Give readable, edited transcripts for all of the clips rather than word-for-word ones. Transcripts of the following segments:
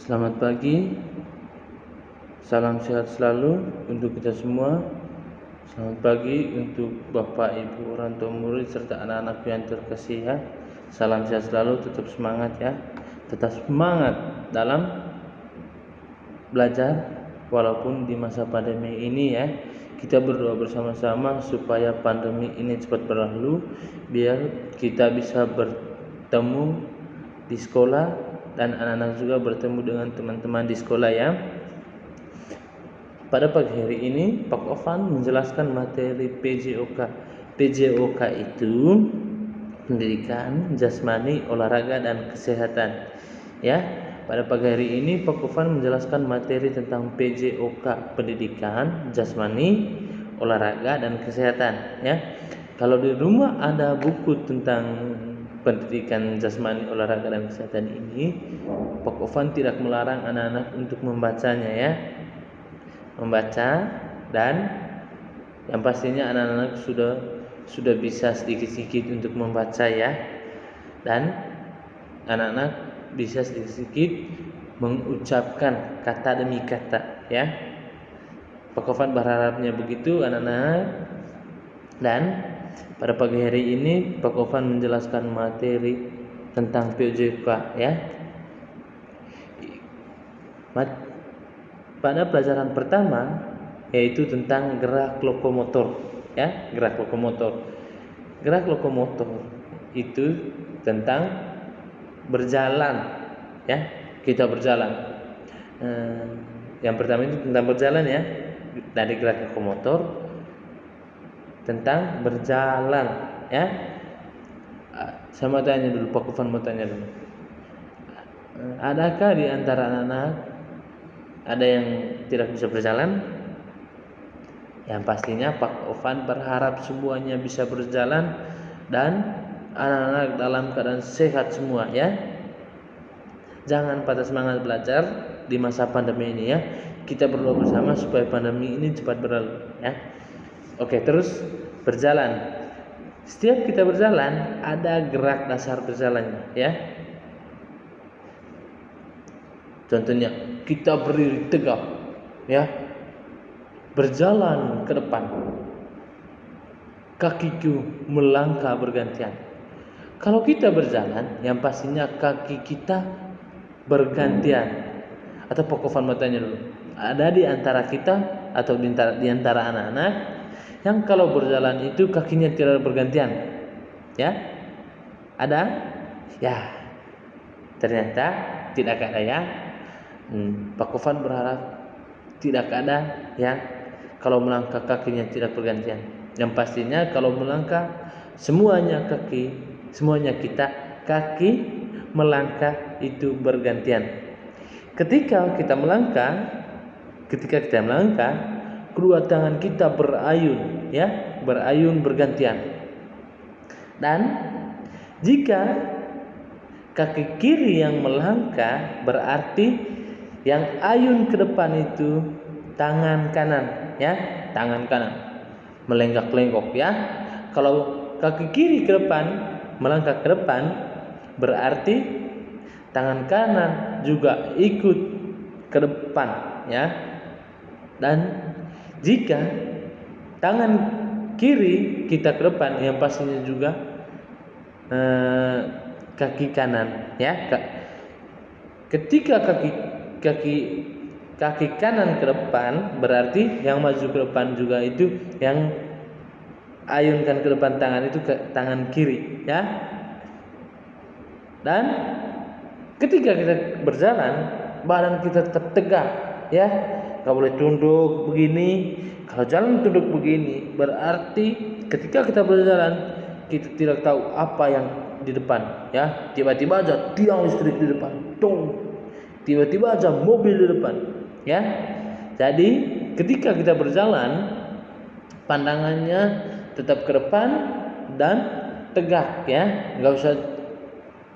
Selamat pagi, salam sehat selalu untuk kita semua. Selamat pagi untuk Bapak, Ibu, orang tua murid serta anak-anak yang terkasih ya. Salam sehat selalu, tetap semangat ya. Tetap semangat dalam belajar walaupun di masa pandemi ini ya. Kita berdoa bersama-sama supaya pandemi ini cepat berlalu biar kita bisa bertemu di sekolah dan anak-anak juga bertemu dengan teman-teman di sekolah ya. Pada pagi hari ini Pak Ovan menjelaskan materi PJOK. PJOK itu pendidikan, jasmani, olahraga dan kesehatan. Ya, pada pagi hari ini Pak Ovan menjelaskan materi tentang PJOK, pendidikan, jasmani, olahraga dan kesehatan. Ya, kalau di rumah ada buku tentang pendidikan jasmani, olahraga dan kesehatan ini, Pak Ovan tidak melarang anak-anak untuk membacanya ya. Membaca dan yang pastinya anak-anak sudah bisa sedikit-sedikit untuk membaca ya. Dan anak-anak bisa sedikit-sedikit mengucapkan kata demi kata ya. Pak Ovan berharapnya begitu anak-anak. Dan pada pagi hari ini Pak Ovan menjelaskan materi tentang PJOK ya. Pada pelajaran pertama yaitu tentang gerak lokomotor ya, gerak lokomotor. Gerak lokomotor itu tentang berjalan ya, kita berjalan. Yang pertama itu tentang berjalan ya, dari gerak lokomotor tentang berjalan ya. Saya mau tanya dulu, Pak Ovan mau tanya dulu. Adakah di antara anak-anak ada yang tidak bisa berjalan? Yang pastinya Pak Ovan berharap semuanya bisa berjalan dan anak-anak dalam keadaan sehat semua ya. Jangan patah semangat belajar di masa pandemi ini ya. Kita berdoa bersama supaya pandemi ini cepat berlalu ya. Oke, terus berjalan. Setiap kita berjalan ada gerak dasar berjalannya ya. Contohnya kita berdiri tegak ya, berjalan ke depan, kakiku melangkah bergantian. Kalau kita berjalan, yang pastinya kaki kita bergantian. Atau Pak Ovan mau tanya dulu, ada di antara kita atau di antara anak-anak yang kalau berjalan itu kakinya tidak bergantian ya? Ada? Ya, ternyata tidak ada ya. Pak Ovan berharap tidak ada yang kalau melangkah kakinya tidak bergantian. Yang pastinya kalau melangkah semuanya kita kaki melangkah itu bergantian. Ketika kita melangkah, kedua tangan kita berayun ya, berayun bergantian. Dan jika kaki kiri yang melangkah berarti yang ayun ke depan itu tangan kanan ya, tangan kanan melenggak-lenggok ya. Kalau kaki kiri ke depan melangkah ke depan berarti tangan kanan juga ikut ke depan ya. Dan jika tangan kiri kita ke depan yang pastinya juga kaki kanan ya. Ketika kaki kanan ke depan berarti yang maju ke depan juga itu yang ayunkan ke depan tangan itu ke tangan kiri ya. Dan ketika kita berjalan badan kita tetap tegak ya, nggak boleh tunduk begini. Kalau jalan tunduk begini berarti ketika kita berjalan kita tidak tahu apa yang di depan ya. Tiba-tiba aja tiang listrik di depan, tiba-tiba aja mobil di depan ya. Jadi ketika kita berjalan pandangannya tetap ke depan dan tegak ya,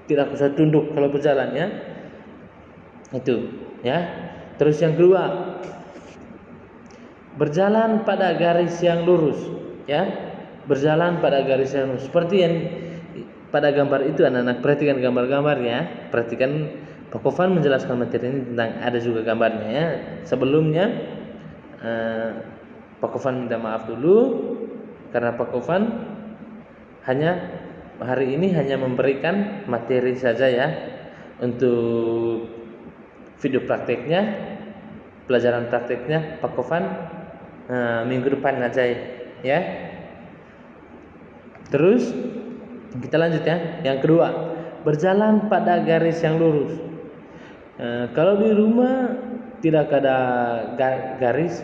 tidak usah tunduk kalau berjalan ya. Itu ya. Terus yang kedua, berjalan pada garis yang lurus ya. Berjalan pada garis yang lurus seperti yang pada gambar itu. Anak-anak perhatikan gambar-gambarnya, perhatikan Pak Ofan menjelaskan materi ini tentang, ada juga gambarnya ya. Sebelumnya Pak Ofan minta maaf dulu karena Pak Ofan hari ini hanya memberikan materi saja ya untuk video prakteknya, pelajaran prakteknya Pak Ofan minggu depan aja ya. Terus kita lanjut ya. Yang kedua, berjalan pada garis yang lurus. Kalau di rumah tidak ada garis,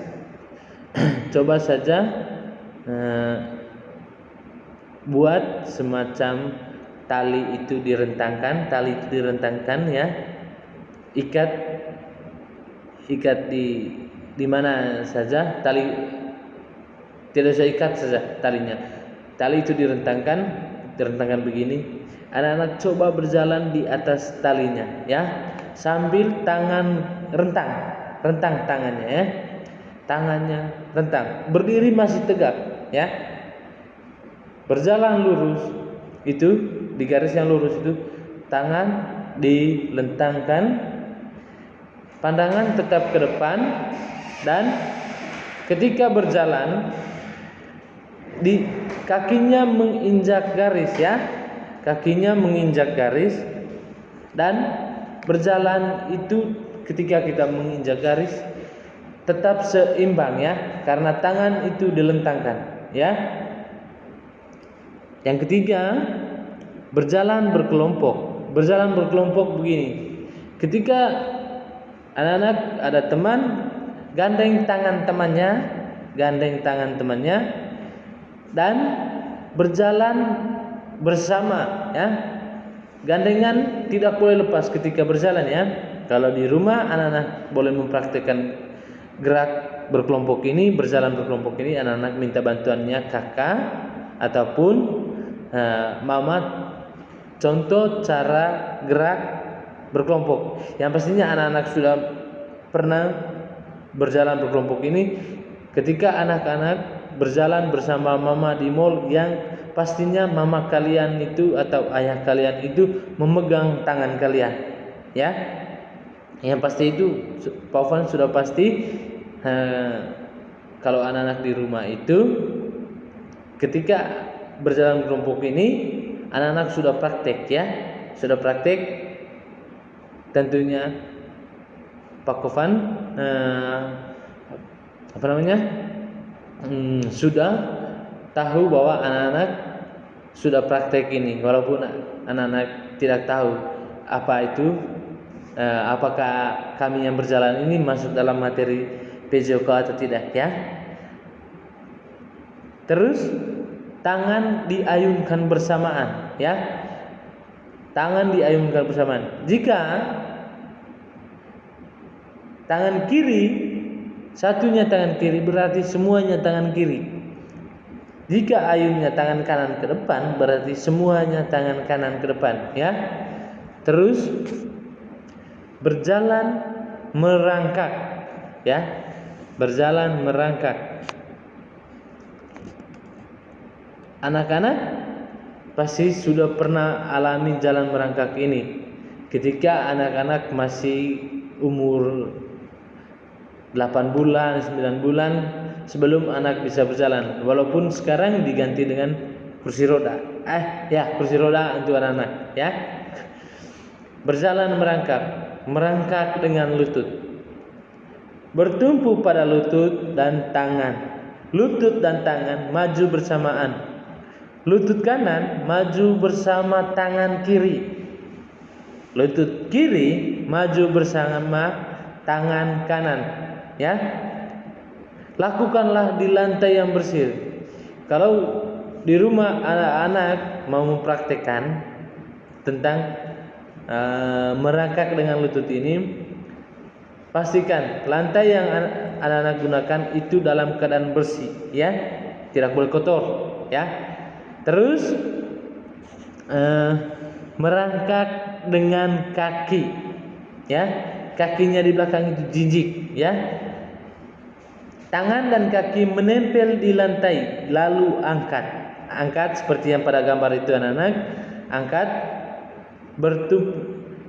coba saja buat semacam tali itu direntangkan ya, ikat di mana saja, tali tidak usah ikat saja talinya, tali itu direntangkan begini. Anak-anak coba berjalan di atas talinya ya, sambil tangan rentang tangannya ya, tangannya rentang, berdiri masih tegak ya, berjalan lurus itu di garis yang lurus itu, tangan dilentangkan, pandangan tetap ke depan, dan ketika berjalan di kakinya menginjak garis ya, kakinya menginjak garis, dan berjalan itu ketika kita menginjak garis tetap seimbang ya, karena tangan itu dilentangkan ya. Yang ketiga, berjalan berkelompok begini. Ketika anak-anak ada teman, gandeng tangan temannya dan berjalan bersama ya. Gandengan tidak boleh lepas ketika berjalan ya. Kalau di rumah anak-anak boleh mempraktikkan gerak berkelompok ini, berjalan berkelompok ini, anak-anak minta bantuannya kakak ataupun mama, contoh cara gerak berkelompok. Yang pastinya anak-anak sudah pernah berjalan berkelompok ini ketika anak-anak berjalan bersama mama di mall, yang pastinya mama kalian itu atau ayah kalian itu memegang tangan kalian ya. Yang pasti itu Pak Ofan sudah pasti kalau anak-anak di rumah itu ketika berjalan berkelompok ini anak-anak sudah praktek ya, sudah praktek. Tentunya Pak Ofan sudah tahu bahwa anak-anak sudah praktek ini, walaupun anak-anak tidak tahu apa itu, apakah kami yang berjalan ini masuk dalam materi PJOK atau tidak ya. Terus tangan diayunkan bersamaan ya, tangan diayunkan bersamaan. Jika tangan kiri, satunya tangan kiri, berarti semuanya tangan kiri. Jika ayunnya tangan kanan ke depan, berarti semuanya tangan kanan ke depan ya. Terus berjalan merangkak ya, berjalan merangkak. Anak-anak pasti sudah pernah alami jalan merangkak ini ketika anak-anak masih umur 8 bulan, 9 bulan, sebelum anak bisa berjalan. Walaupun sekarang diganti dengan kursi roda. Kursi roda untuk anak-anak ya. Berjalan merangkak dengan lutut. Bertumpu pada lutut dan tangan. Lutut dan tangan maju bersamaan. Lutut kanan maju bersama tangan kiri. Lutut kiri maju bersama tangan kanan ya. Lakukanlah di lantai yang bersih. Kalau di rumah anak-anak mau mempraktekkan tentang merangkak dengan lutut ini, pastikan lantai yang anak-anak gunakan itu dalam keadaan bersih ya, tidak boleh kotor ya. Terus merangkak dengan kaki ya, kakinya di belakang itu jinjik ya. Tangan dan kaki menempel di lantai, lalu angkat seperti yang pada gambar itu anak-anak. Angkat,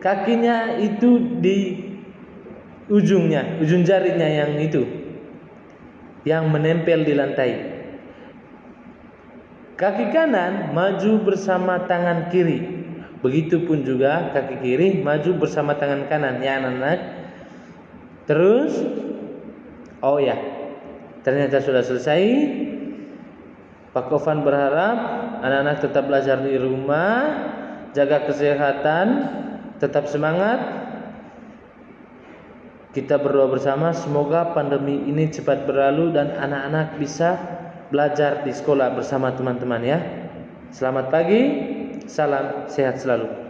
kakinya itu di ujungnya, ujung jarinya yang menempel di lantai. Kaki kanan maju bersama tangan kiri. Begitupun juga kaki kiri maju bersama tangan kanan, ya anak-anak. Terus, oh ya, ternyata sudah selesai. Pak Ovan berharap anak-anak tetap belajar di rumah, jaga kesehatan, tetap semangat. Kita berdoa bersama semoga pandemi ini cepat berlalu dan anak-anak bisa belajar di sekolah bersama teman-teman ya. Selamat pagi, salam sehat selalu.